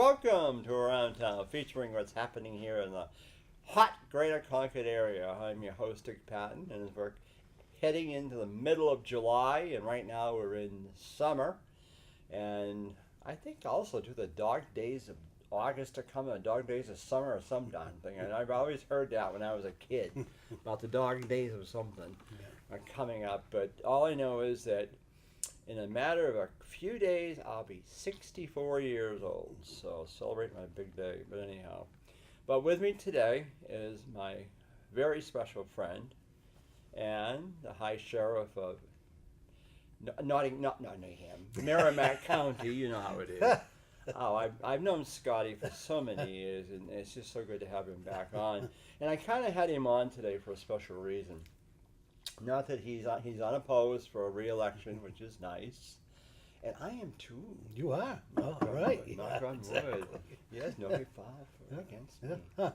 Welcome to Around Town, featuring what's happening here in the hot Greater Concord area. I'm your host, Dick Patten, and we're heading into the middle of July, and right now we're in summer. And I think also to the dog days of August are coming, the dog days of summer or some darn thing. And I've always heard that when I was a kid, about the dog days of something are coming up. But all I know is that in a matter of a few days, I'll be 64 years old. So celebrate my big day. But anyhow, but with me today is my very special friend and the High Sheriff of Nottingham, Merrimack County. You know how it is. I've known Scotty for so many years, and it's just so good to have him back on. And I kind of had him on today for a special reason. Not that he's unopposed for a re-election, which is nice, and I am too. You are. Oh, all right. Knock on wood. Yes, nobody filed for against me. Huh.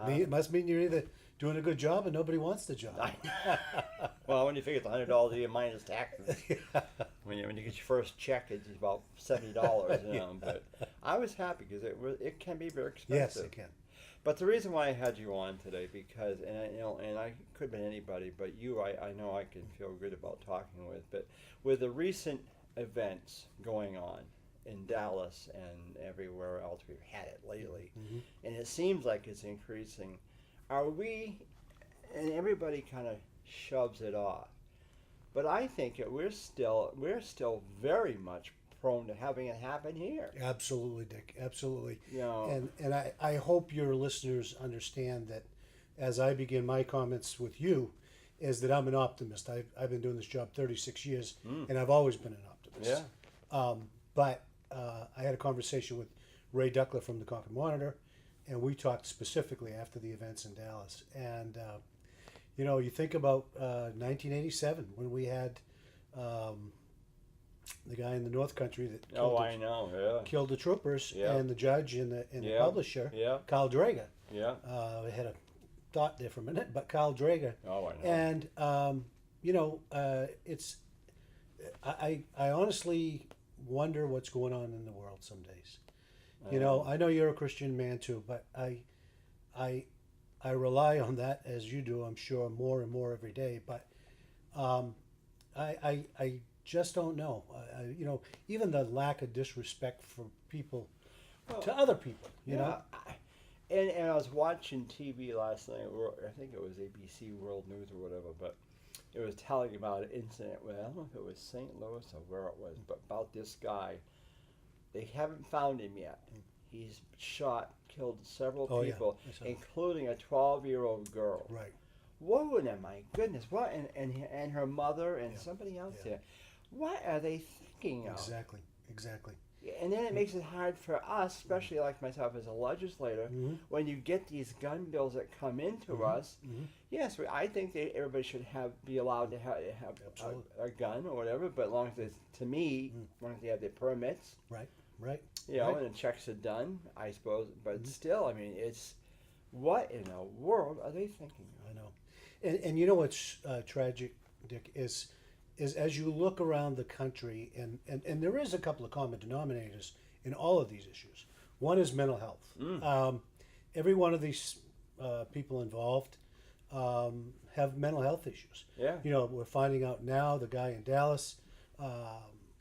It must mean you're either doing a good job or nobody wants the job. Well, when you figure it's $100 a year minus taxes, when you get your first check, it's about $70. You know, but I was happy because it can be very expensive. Yes, it can. But the reason why I had you on today, because and I could have been anybody, but you, I know I can feel good about talking with. But with the recent events going on in Dallas and everywhere else we've had it lately, and it seems like it's increasing. Are we? And everybody kind of shoves it off, but I think that we're still very much prone to having it happen here. Absolutely, Dick. Absolutely. You know, and I hope your listeners understand that as I begin my comments with you, is that I'm an optimist. I've been doing this job 36 years, and I've always been an optimist. Yeah. But I had a conversation with Ray Duckler from the Concord Monitor, and we talked specifically after the events in Dallas. And you think about 1987 when we had the guy in the North Country that killed the troopers, and the judge and the publisher, Carl Drager. Yeah. I had a thought there for a minute, but Carl Drager. Oh, I know. And it's I honestly wonder what's going on in the world some days. I know you're a Christian man too, but I rely on that as you do, I'm sure, more and more every day. But I just don't know. Even the lack of disrespect for people to other people. You know. And I was watching TV last night. I think it was ABC World News or whatever, but it was telling about an incident. Well, I don't know if it was St. Louis or where it was, but about this guy. They haven't found him yet. He's killed several people, including a 12-year-old girl. Right. Whoa, and my goodness, what? And her mother and somebody else there. What are they thinking of? Exactly. And then it makes it hard for us, especially like myself as a legislator, when you get these gun bills that come into us. Yes, I think that everybody should be allowed to have a gun or whatever, but as long as it's, to me, as long as they have their permits. Right. And the checks are done, I suppose. But still, I mean, it's what in the world are they thinking of? I know. And you know what's tragic, Dick, is as you look around the country, and there is a couple of common denominators in all of these issues. One is mental health. Every one of these people involved have mental health issues. Yeah. We're finding out now the guy in Dallas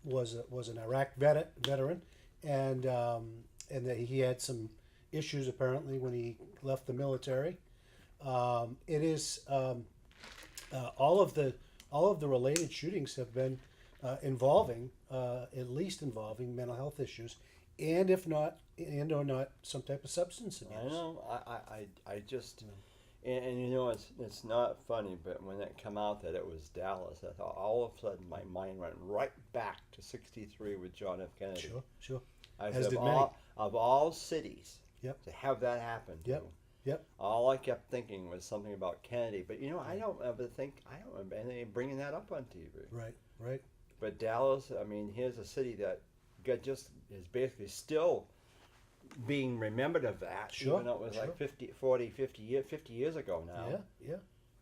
was an Iraq veteran, and that he had some issues apparently when he left the military. It is all of the related shootings have been at least involving mental health issues, and if not, or not some type of substance abuse. I know. I just, and it's not funny, but when it came out that it was Dallas, I thought all of a sudden my mind went right back to '63 with John F. Kennedy. Sure. I said, of all cities to have that happen. Yep. All I kept thinking was something about Kennedy, but I don't remember anything bringing that up on TV. Right. But Dallas, I mean, here's a city that is basically still being remembered of that, even though it was like 50 years ago now. Yeah.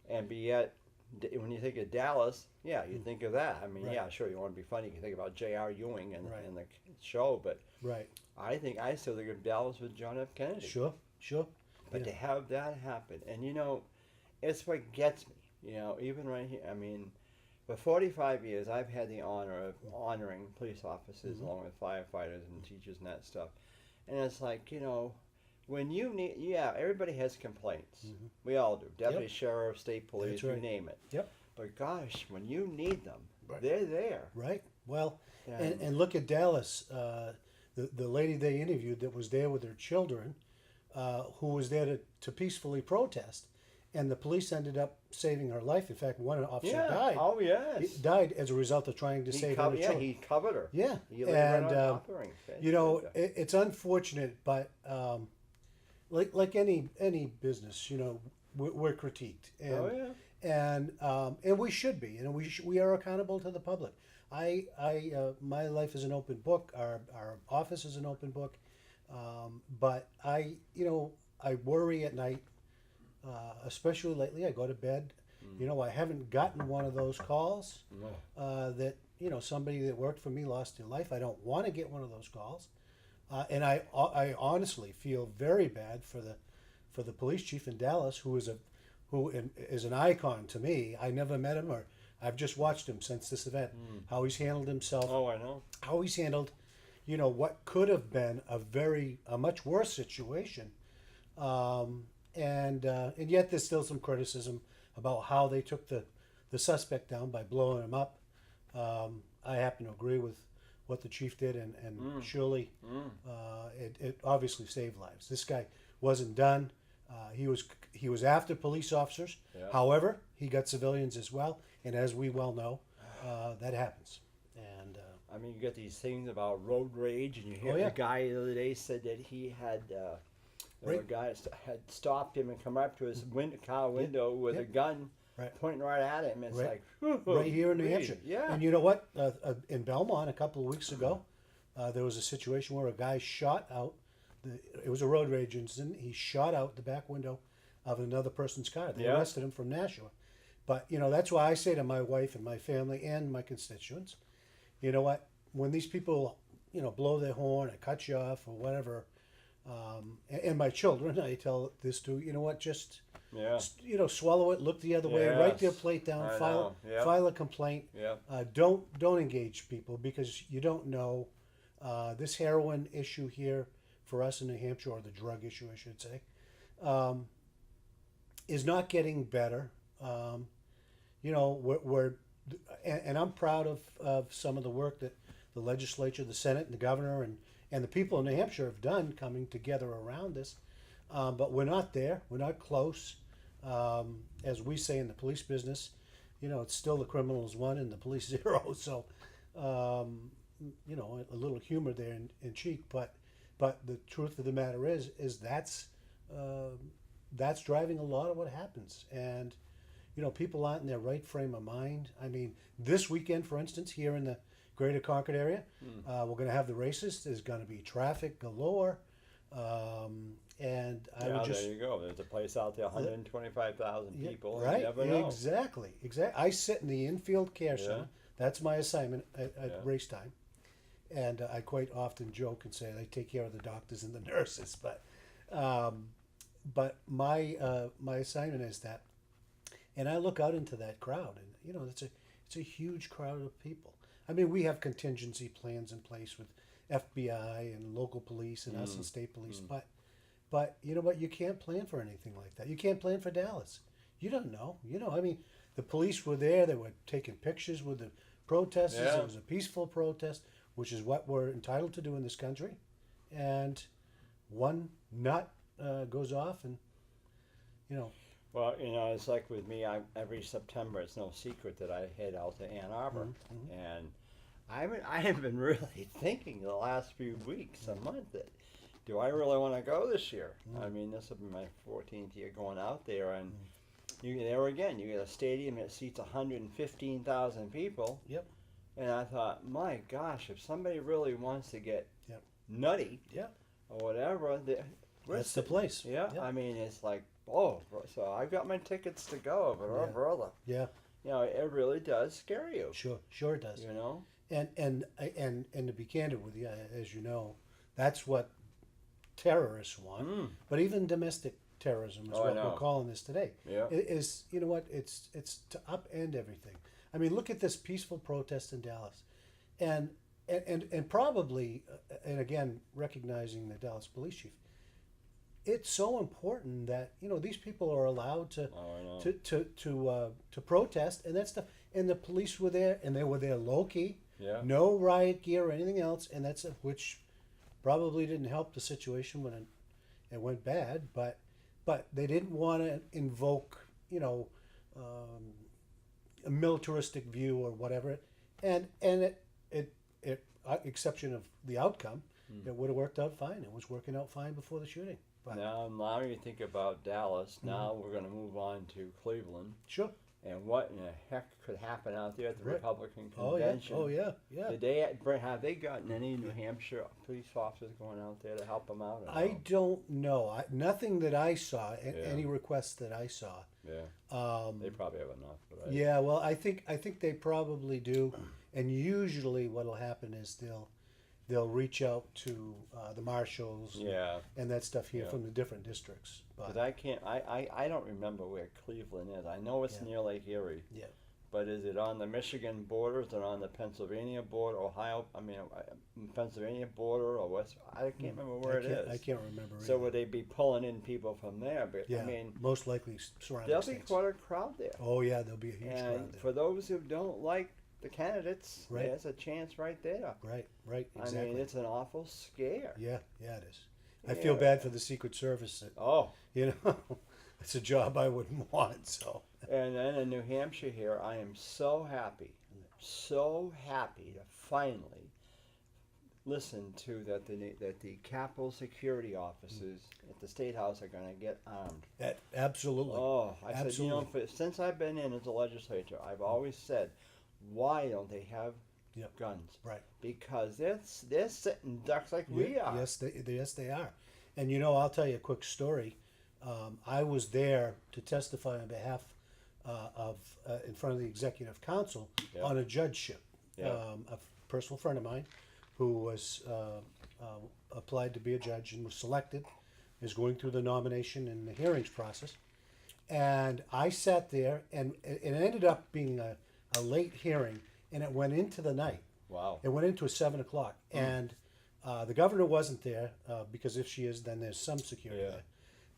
And yet when you think of Dallas, yeah, you think of that. I mean, Right. yeah, sure, you want to be funny. You can think about J.R. Ewing and Right. the show, but Right. I still think of Dallas with John F. Kennedy. Sure. But to have that happen, and it's what gets me. Even right here. I mean, for 45 years, I've had the honor of honoring police officers along with firefighters and teachers and that stuff. And it's like, when you need, everybody has complaints. We all do. Deputy sheriff, state police, That's right. you name it. Yep. But gosh, when you need them, Right. they're there. Right. Well, Yeah. and look at Dallas. The lady they interviewed that was there with her children, who was there to peacefully protest, and the police ended up saving her life. In fact, one officer died. Oh, yes. He died as a result of trying to save her children. He covered her. Yeah. He laid right And, on top of her. it's unfortunate, but like any business, we're critiqued, and Oh, yeah. and we should be, and we are accountable to the public. My life is an open book. Our office is an open book, but I worry at night, especially lately. I go to bed. I haven't gotten one of those calls that somebody that worked for me lost their life. I don't want to get one of those calls, and I honestly feel very bad for the police chief in Dallas, who is an icon to me. I never met him, or I've just watched him since this event. How he's handled himself. Oh, I know. How he's handled, what could have been a much worse situation, and yet there's still some criticism about how they took the suspect down by blowing him up. I happen to agree with what the chief did, and surely it obviously saved lives. This guy wasn't done. He was after police officers. Yeah. However, he got civilians as well, and as we well know, that happens. And I mean, you get these things about road rage, and you hear Oh, yeah. the guy the other day said that he had Right. a guy had stopped him and come up to his car window with yeah. a gun Right. pointing right at him. It's Right. like whew, right here in New really? Hampshire. Yeah. And you know what? In Belmont, a couple of weeks ago, there was a situation where a guy shot out. It was a road rage incident. He shot out the back window of another person's car. They Yeah. arrested him from Nashua. But that's why I say to my wife and my family and my constituents, you know what? When these people, blow their horn or cut you off or whatever, and my children, I tell this to, you know what? Just Yeah. swallow it, look the other way, write their Yes. plate down, I file know. Yep. file a complaint. Yeah. Don't engage people, because you don't know. This heroin issue here for us in New Hampshire, or the drug issue, I should say, is not getting better. And I'm proud of some of the work that the legislature, the Senate, and the governor, and the people in New Hampshire have done coming together around this. But we're not there. We're not close. As we say in the police business, it's still the criminals 1 and the police 0. So, a little humor there in cheek. But the truth of the matter is that's driving a lot of what happens. And, people aren't in their right frame of mind. I mean, this weekend, for instance, here in the greater Concord area, we're going to have the races. There's going to be traffic galore. And I would just... there you go. There's a place out there, 125,000 people. Right, You never know. exactly. I sit in the infield care Yeah. center. That's my assignment at Yeah. race time. And I quite often joke and say I take care of the doctors and the nurses. But my assignment is that. And I look out into that crowd, and it's a huge crowd of people. I mean, we have contingency plans in place with FBI and local police and us and state police, but you know what? You can't plan for anything like that. You can't plan for Dallas. You don't know. I mean, the police were there. They were taking pictures with the protesters. Yeah. It was a peaceful protest, which is what we're entitled to do in this country. And one nut goes off, and Well, it's like with me. Every September, it's no secret that I head out to Ann Arbor, and I have been really thinking the last few weeks, a month, that do I really want to go this year? I mean, this will be my 14th year going out there, and you get a stadium that seats 115,000 people. Yep. And I thought, my gosh, if somebody really wants to get Yep. nutty Yep. or whatever, That's the place. Yeah, Yep. I mean, it's like Oh, so I've got my tickets to go, but oh, Yeah. brother, Yeah, you know, it really does scare you. sure it does. You know. And to be candid with you, as you know, that's what terrorists want. Mm. But even domestic terrorism is Oh, I what know. we're calling this today. Yeah. It is, you know what? It's to upend everything. I mean, look at this peaceful protest in Dallas, and probably, and again, recognizing the Dallas police chief, it's so important that these people are allowed to Oh, I know. to protest and that stuff. And the police were there, and they were there low key, Yeah. no riot gear or anything else, and that's which probably didn't help the situation when it went bad. But they didn't want to invoke a militaristic view or whatever, and it exception of the outcome, it would have worked out fine. It was working out fine before the shooting. But Now you think about Dallas. Now we're going to move on to Cleveland. sure. And what in the heck could happen out there at the Right. Republican Oh yeah. convention? Oh yeah. Yeah. Did have they gotten any New Hampshire police officers going out there to help them out? Or I no? don't know. Nothing that I saw. Yeah. Any requests that I saw. Yeah, they probably have enough. But Yeah. Well, I think they probably do. And usually, what'll happen is they'll reach out to the marshals. Yeah. And that stuff here Yeah. from the different districts. Because But I don't remember where Cleveland is. I know it's Yeah. near Lake Erie. yeah. But is it on the Michigan border? Is it on the Pennsylvania border? Pennsylvania border or West? I can't remember where it is. I can't remember. So either. would they be pulling in people from there? But Yeah. I mean, most likely surrounding there'll be states. quite a crowd there. Oh yeah, there'll be a huge crowd And there. for those who don't like the candidates, Right. there's a chance right there. Right. Exactly. I mean, it's an awful scare. Yeah, it is. I feel Yeah. bad for the Secret Service. Oh, It's a job I wouldn't want. So and then in New Hampshire here, I am so happy to finally listen to that the Capitol security officers at the State House are going to get armed. that absolutely. Oh, I said, Absolutely. since I've been in as a legislature, I've always said, why don't they have Yep. guns? Right. Because they're sitting ducks like we Yeah, are. Yes, they are. And I'll tell you a quick story. I was there to testify on behalf in front of the Executive Council Yeah. on a judgeship. Yeah. A personal friend of mine who was applied to be a judge and was selected, is going through the nomination and the hearings process. And I sat there, and it ended up being a late hearing, and it went into the night. Wow. It went into a 7 o'clock, and the governor wasn't there because if she is, then there's some security Yeah. there.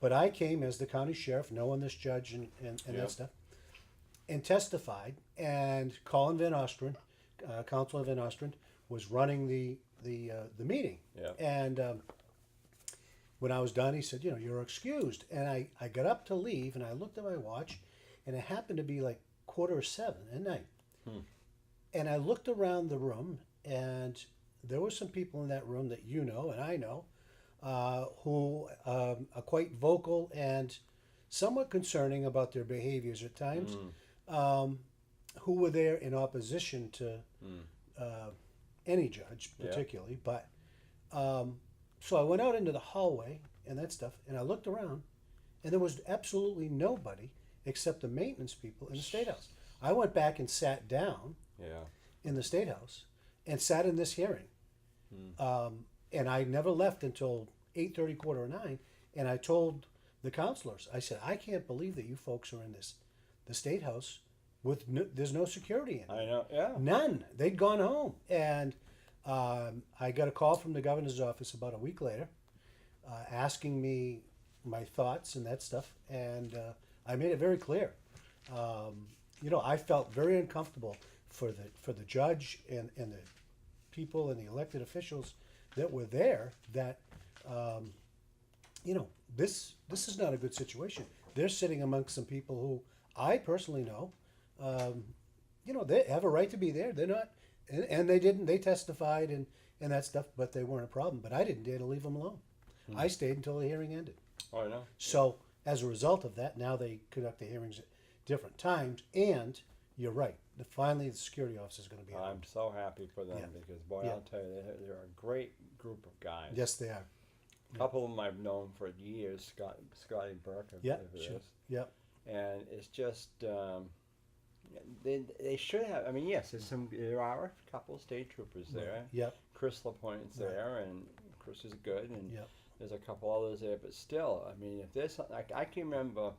But I came as the county sheriff, knowing this judge and Yeah. that stuff, and testified. And Colin Van Ostrand, Councilor Van Ostrand, was running the meeting. Yeah. And when I was done, he said, "You're excused." And I got up to leave, and I looked at my watch, and it happened to be like 6:45 at night. And I looked around the room, and there were some people in that room that and I know, who are quite vocal and somewhat concerning about their behaviors at times, who were there in opposition to any judge particularly. But so I went out into the hallway and that stuff, and I looked around, and there was absolutely nobody except the maintenance people in the State House. I went back and sat down Yeah. in the State House and sat in this hearing. And I never left until 8:30, 8:45. And I told the counselors, I said, I can't believe that you folks are in the State House with there's no security in it. I know. Yeah. None. They'd gone home. And I got a call from the governor's office about a week later asking me my thoughts and that stuff. And I made it very clear. I felt very uncomfortable for the judge and the people and the elected officials that were there that, this is not a good situation. They're sitting amongst some people who I personally know, they have a right to be there. They're not, and they didn't, they testified and that stuff, but they weren't a problem. But I didn't dare to leave them alone. I stayed until the hearing ended. Oh, I know. So as a result of that, now they conduct the hearings at different times. And you're right. Finally, the security officer is going to be. I'm so happy for them Yeah. because, boy, Yeah. I'll tell you, they're a great group of guys. Yes, they are. A couple of them I've known for years, Scotty Burke, I Yeah, believe it sure. is. Yeah. And it's just they should have. I mean, yes, there are a couple of state troopers there. Yep. Chris LaPointe's there, and Chris is good, and Yep. there's a couple others there. But still, I mean, if there's something, I can remember,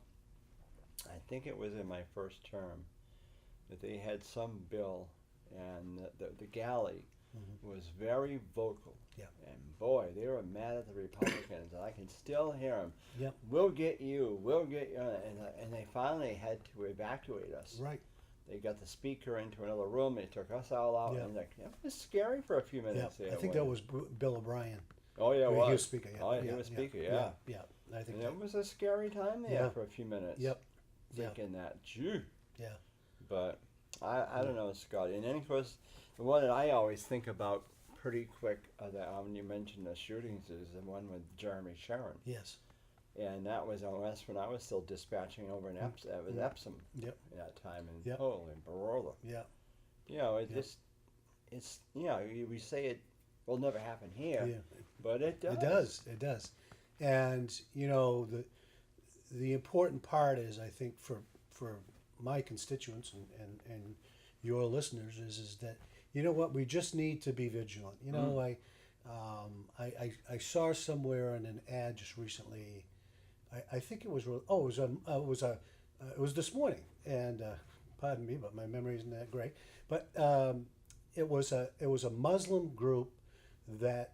I think it was in my first term that they had some bill, and the galley was very vocal. Yeah. And boy, they were mad at the Republicans, and I can still hear them. Yep. We'll get you. We'll get you. And they finally had to evacuate us. Right. They got the speaker into another room. They took us all out. Yeah. And it was scary for a few Yeah. minutes. There I think that was Bill O'Brien. Oh yeah, it He was. was speaker. Yeah. Oh, yeah, he was speaker. Yeah. Yeah. Yeah. I think And that. it was a scary time there Yeah. for a few minutes. Yep. Yeah. Thinking that, gee. Yeah. But I don't know, Scotty. And then of course, the one that I always think about pretty quick when you mentioned the shootings is the one with Jeremy Sharon. Yes. And that was that's when I was still dispatching over in Epsom. It was Epsom Yep. at that time, and Yep. holy Barola. Yeah. You know, it Yep. just, it's, you know, we say it will never happen here, Yeah. but it does. It does. It does. And you know the important part is, I think, for my constituents and your listeners is that, you know what, we just need to be vigilant. You know, I saw somewhere in an ad just recently. I think it was it was this morning, and pardon me, but my memory isn't that great. But it was a Muslim group that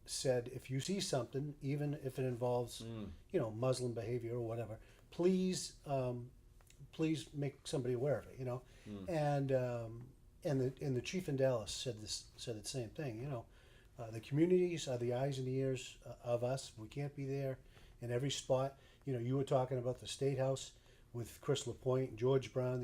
said, if you see something, even if it involves you know, Muslim behavior or whatever, please make somebody aware of it. You know, and the chief in Dallas said the same thing. You know, the communities are the eyes and ears of us. We can't be there in every spot. You know, you were talking about the State House with Chris LaPointe, George Brown,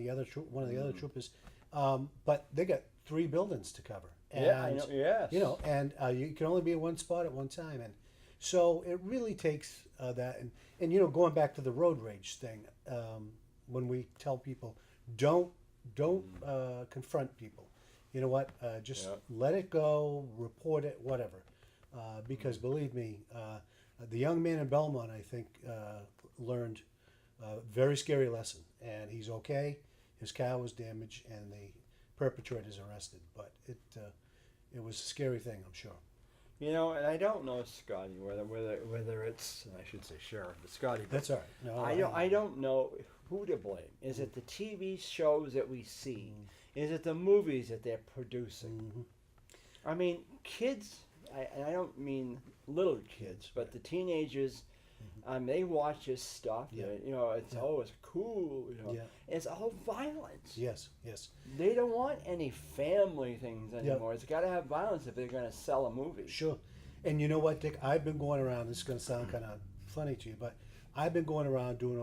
one of the other troopers, but they got 3 buildings to cover. And, Yeah, I know. Yes. you know, and you can only be in one spot at one time, and so it really takes that. And you know, going back to the road rage thing, when we tell people don't confront people, you know what? Just let it go, report it, whatever. Because believe me, the young man in Belmont, I think, learned a very scary lesson, and he's okay. His car was damaged, and the perpetrator's arrested. But it was a scary thing, I'm sure. You know, and I don't know, Scotty, whether it's, I should say Sheriff, but Scotty. But That's all right. No, I don't know who to blame. Is it the TV shows that we see? Is it the movies that they're producing? I mean, kids, and I don't mean little kids, but the teenagers, they watch this stuff. Yeah. You know, it's it's cool. You know, Yeah. it's all violence. Yes. They don't want any family things anymore. It's got to have violence if they're going to sell a movie. Sure. And you know what, Dick? I've been going around. This is going to sound kind of funny to you, but I've been going around doing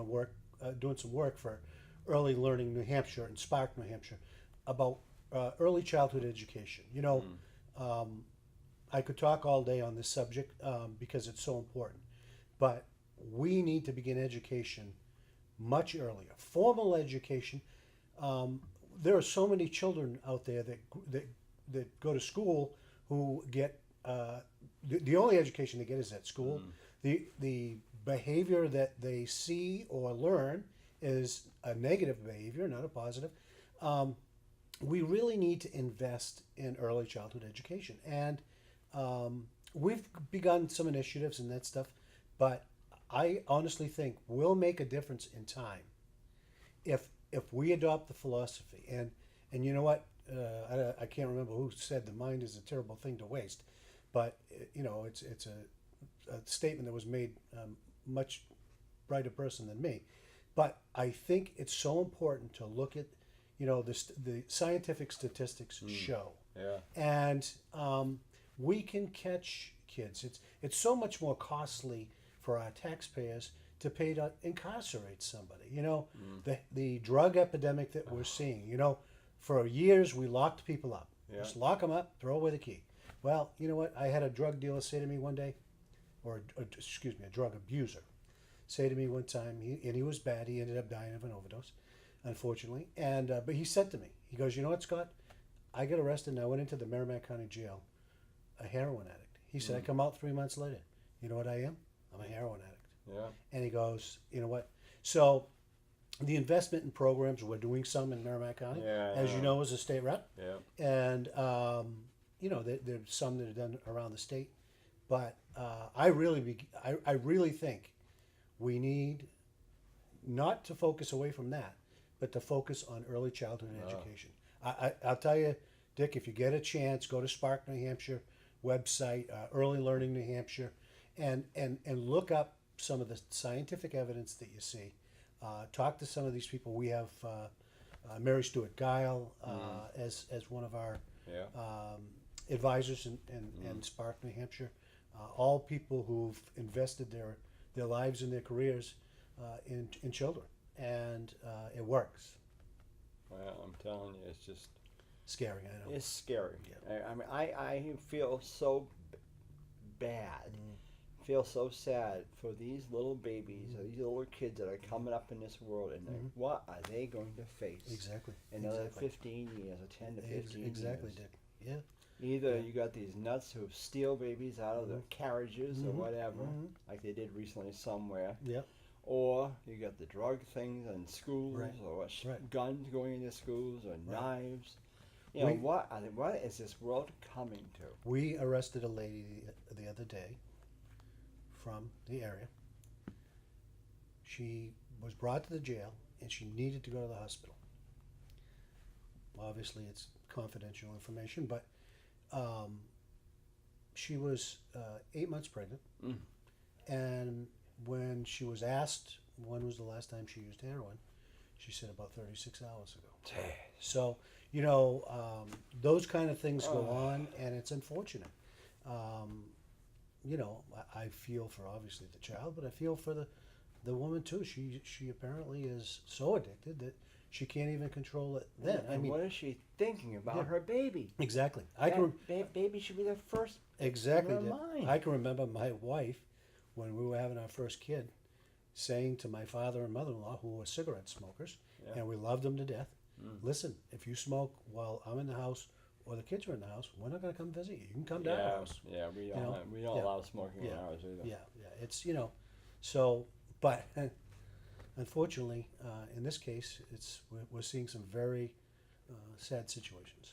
some work for Early Learning New Hampshire and Spark New Hampshire about early childhood education. You know, I could talk all day on this subject because it's so important, but we need to begin education much earlier. Formal education. There are so many children out there that go to school who get the only education they get is at school. The behavior that they see or learn is a negative behavior, not a positive. We really need to invest in early childhood education, and we've begun some initiatives and that stuff, but I honestly think we'll make a difference in time if we adopt the philosophy. And you know what? I can't remember who said the mind is a terrible thing to waste, but you know, it's a statement that was made much brighter person than me. But I think it's so important to look at, you know, the scientific statistics show, and we can catch kids. It's so much more costly for our taxpayers to pay to incarcerate somebody. You know, the drug epidemic that we're seeing. You know, for years we locked people up. Just lock them up, throw away the key. Well, you know what? I had a drug dealer say to me one day, a drug abuser, say to me one time, he was bad. He ended up dying of an overdose, unfortunately. And but he said to me, he goes, you know what, Scott? I got arrested and I went into the Merrimack County Jail, a heroin addict. He said, I come out 3 months later, You know what I am? I'm a heroin addict. Yeah. And he goes, you know what? So the investment in programs, we're doing some in Merrimack County, Yeah, as you know, as a state rep. Yeah. And, you know, there's some that are done around the state. But I really think we need not to focus away from that, but to focus on early childhood education. I'll tell you, Dick, if you get a chance, go to Spark, New Hampshire website, Early Learning New Hampshire, and look up some of the scientific evidence that you see. Talk to some of these people. We have Mary Stewart Guile as one of our advisors in Spark, New Hampshire. All people who've invested their lives and their careers in children, and it works. Well, I'm telling you, it's just Scary, I know. it's scary. Yeah. I mean, I feel so bad, feel so sad for these little babies, or these little kids that are coming up in this world, and what are they going to face? Exactly. In another Exactly. 15 years, or 10 to 15 Exactly, years. Dick. Yeah. Either Yeah. you got these nuts who steal babies out of the carriages or Mhm. whatever, Mhm. like they did recently somewhere, Yep. or you got the drug things in schools, Right. or Right. guns going into schools, or Right. knives. You know, We- what is this world coming to? We arrested a lady the other day from the area. She was brought to the jail and she needed to go to the hospital. Obviously, it's confidential information, but she was 8 months pregnant. Mm. And when she was asked when was the last time she used heroin, she said about 36 hours ago. So, you know, those kind of things go on, and it's unfortunate. You know, I feel for obviously the child, but I feel for the woman too. She apparently is so addicted that she can't even control it then. And I mean, what is she thinking about Yeah. her baby? exactly. Baby should be the first. Exactly. in her Dick. mind. I can remember my wife, when we were having our first kid, saying to my father and mother-in-law, who were cigarette smokers, Yeah. and we loved them to death, Mm. listen, if you smoke while I'm in the house or the kids are in the house, we're not going to come visit you. You can come to our house. Yeah, we don't. know? We don't Yeah. allow smoking in Yeah. ours either. Yeah, yeah. It's, you know, so, but unfortunately, in this case, we're seeing some very sad situations.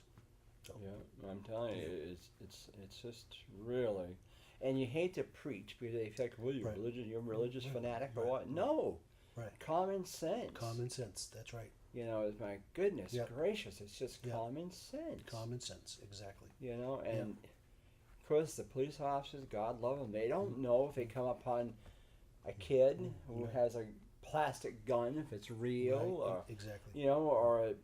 So, Yeah, I'm telling you, it's just really, and you hate to preach because they think, well, you're Right. religious, you're a religious Right. fanatic or Right. what? No, right. common sense. Common sense. That's right. You know, it's my goodness Yeah. gracious, it's just Yeah. common sense. Common sense. Exactly. You know, and of course the police officers, God love them, they don't know if they come upon a kid who Right. has a plastic gun, if it's real, Right. or Exactly. you know, or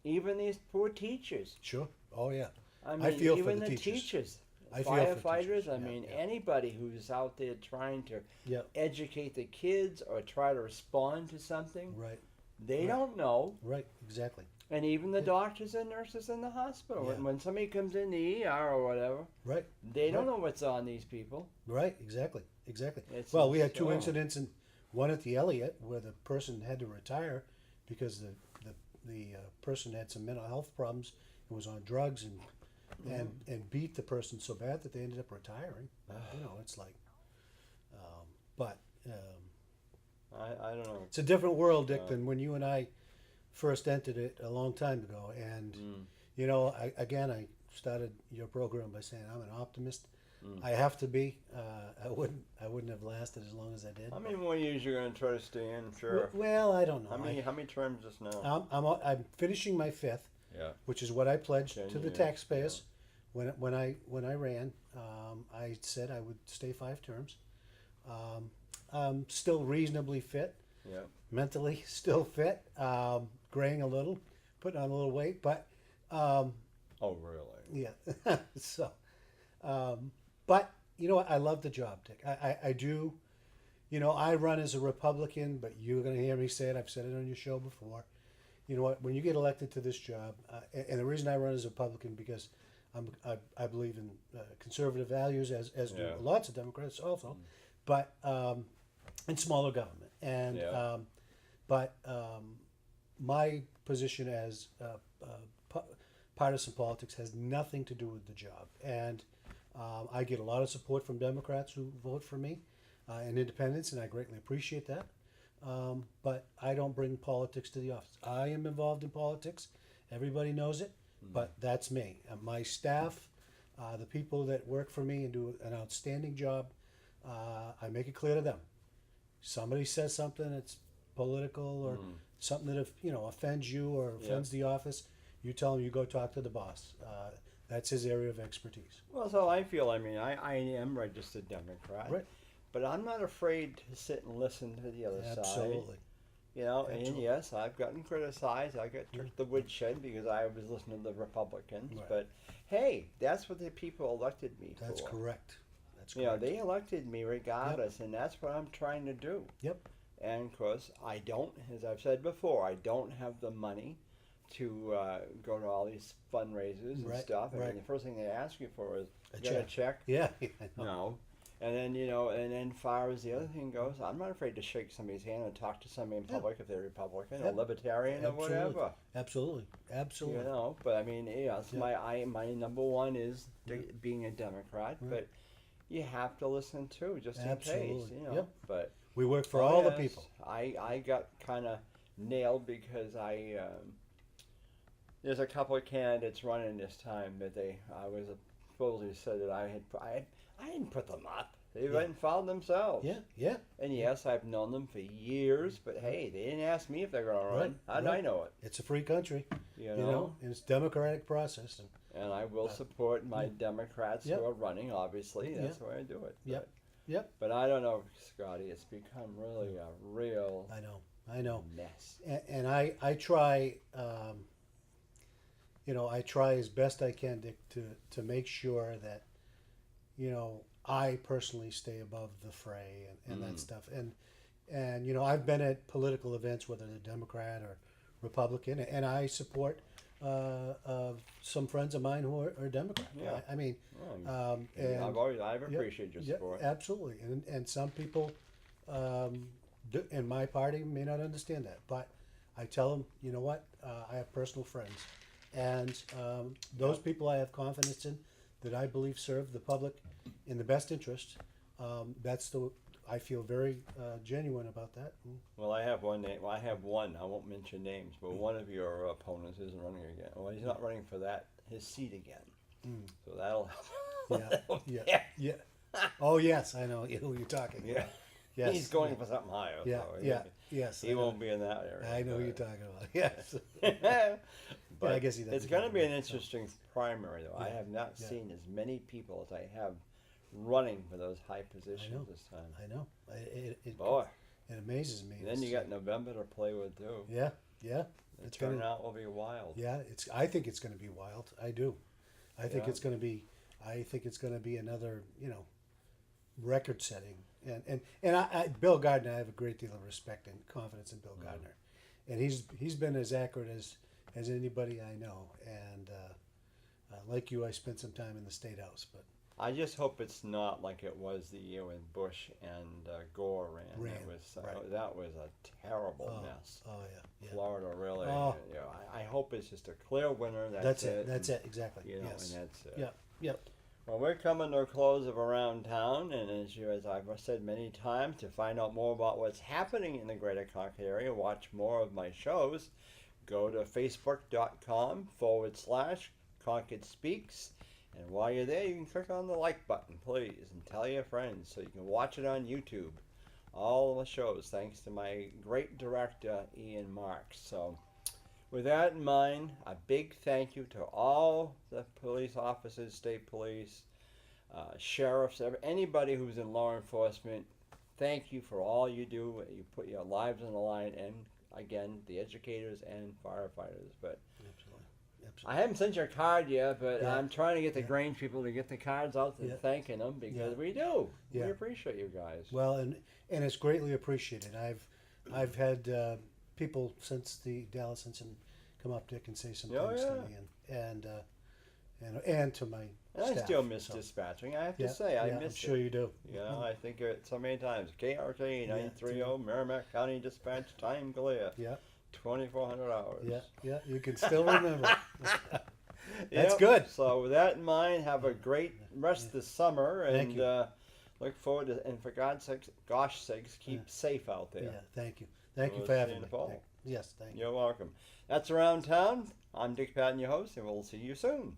even these poor teachers. Sure. Oh, yeah. I mean, I feel for even the the teachers. teachers, I feel for firefighters. teachers. I Yeah, mean, yeah. anybody who's out there trying to Yeah. educate the kids or try to respond to something, Right. they Right. don't know. Right. Exactly. And even the Yeah. doctors and nurses in the hospital, Yeah. when somebody comes in the ER or whatever, Right. they don't Right. know what's on these people. Right. Exactly. Exactly. It's Well, we had just two so- incidents, and one at the Elliott where the person had to retire because the person had some mental health problems and was on drugs and beat the person so bad that they ended up retiring. You know, it's like, but I don't know. it's a different world, Dick, Yeah. than when you and I first entered it a long time ago. And Mm. you know, I started your program by saying I'm an optimist. Mm. I have to be. I wouldn't have lasted as long as I did. How many more years you're going to try to stay in? Sure. Well, I don't know. How many terms just now? I'm finishing my fifth, Yeah. which is what I pledged 10 to the years, taxpayers when I ran. I said I would stay 5 terms. I'm still reasonably fit, Yeah. mentally still fit, graying a little, putting on a little weight, but Oh, really? yeah. So, but you know what? I love the job, Dick. I do. You know, I run as a Republican, but you're going to hear me say it. I've said it on your show before. You know what? When you get elected to this job, and the reason I run as a Republican because I believe in conservative values, as do Yeah. lots of Democrats also, but in smaller government, and Yeah. but my position as partisan politics has nothing to do with the job, and I get a lot of support from Democrats who vote for me and independents, and I greatly appreciate that. But I don't bring politics to the office. I am involved in politics. Everybody knows it, but that's me. My staff, the people that work for me and do an outstanding job, I make it clear to them. Somebody says something that's political or something that offends you or offends the office, you tell them you go talk to the boss. That's his area of expertise. Well, so I feel. I mean, I am registered Democrat, Right. but I'm not afraid to sit and listen to the other side. Absolutely. You know, and Absolutely. yes, I've gotten criticized. I got took the woodshed because I was listening to the Republicans. Right. But hey, that's what the people elected me That's for. correct. That's You know, correct. they elected me regardless, and that's what I'm trying to do. Yep. And of course, I don't, as I've said before, I don't have the money to go to all these fundraisers and Right, stuff. I right. mean, the first thing they ask you for is, A you got a check. check? Yeah. I know. No. And then, and then far as the other thing goes, I'm not afraid to shake somebody's hand and talk to somebody in public if they're Republican Yep. or Libertarian or Absolutely. whatever. Absolutely. Absolutely. You know, but I mean, it's Yeah. my number one is being a Democrat, but you have to listen too, just in case, Absolutely. you know. Yep. But We work for all the yes, people. I got kind of nailed because there's a couple of candidates running this time that I was supposedly said that I didn't put them up. They went and found themselves. Yeah. Yeah. And yes, I've known them for years, but hey, they didn't ask me if they're going to run. Right, How did I right. know it? It's a free country. You You know? know, and it's democratic process. And I will support my Democrats Yep. who are running, obviously. That's the way I do it. Yep. Yep. But I don't know, Scotty. It's become really a real I know. mess. And I try, I try as best I can to make sure that, I personally stay above the fray and that stuff. And I've been at political events, whether they're Democrat or Republican, and I support some friends of mine who are Democrat. Yeah. I mean, Well, and I've appreciated your yeah, support. absolutely. And some people in my party may not understand that, but I tell them, you know what, I have personal friends, and those people I have confidence in, that I believe serve the public in the best interest. I feel very genuine about that. Well, I have one name. Well, I have one. I won't mention names, but one of your opponents isn't running again. Well, he's not running for his seat again. So that'll help. Yeah. Oh yes, I know who you're talking about. Yeah. Yes. He's going for something higher. Yeah. so Yeah. Yes. He won't be in that area. I know who you're talking about. Yes. But I guess he doesn't it's going to have be an one, interesting primary, though. I Yeah, have not yeah. seen as many people as I have running for those high positions this time. I know. Boy, It amazes me. and then you got November to play with too. Yeah. Yeah. The It's gonna. turnout will be wild. Yeah. I think it's going to be wild. I do. I think Yeah. it's going to be. I think it's going to be another. Record setting. And I Bill Gardner. I have a great deal of respect and confidence in Bill Gardner, and he's been as accurate as anybody I know. And like you, I spent some time in the State House, but I just hope it's not like it was the year when Bush and Gore ran. That was a terrible mess. oh yeah. Florida really. Oh. I hope it's just a clear winner. That's it. That's it. Exactly. You know, Yes. and that's it. Yep. Yep. Well, we're coming to a close of Around Town, and as I've said many times, to find out more about what's happening in the greater Concord area, watch more of my shows, go to facebook.com/Concord Speaks, and while you're there, you can click on the like button, please, and tell your friends so you can watch it on YouTube. All the shows, thanks to my great director, Ian Marx. So, with that in mind, a big thank you to all the police officers, state police, sheriffs, anybody who's in law enforcement. Thank you for all you do. You put your lives on the line, and again, the educators and firefighters. But Absolutely. I haven't sent your card yet, but Yeah. I'm trying to get the Yeah. Grange people to get the cards out and Yeah. thanking them because Yeah. we do. Yeah. We appreciate you guys. Well, and it's greatly appreciated. I've had people since the Dallas incident come up, Dick, and say some Oh, things yeah. to me, and to my And I staff. still miss So, dispatching. I have yeah, to say, I yeah, miss I'm sure it. you do. You know, I think it so many times. KRK 930, Merrimack County Dispatch, time clear, Yeah. 2,400 hours. Yeah. Yeah. You can still remember. That's Yep. good. So with that in mind, have a great rest this summer, Thank and you. look forward to. And for God's sakes, gosh sakes, keep safe out there. Yeah, thank you. Thank you We'll for see you having in me. the fall. Yes, thank you. You're welcome. That's Around Town. I'm Dick Patten, your host, and we'll see you soon.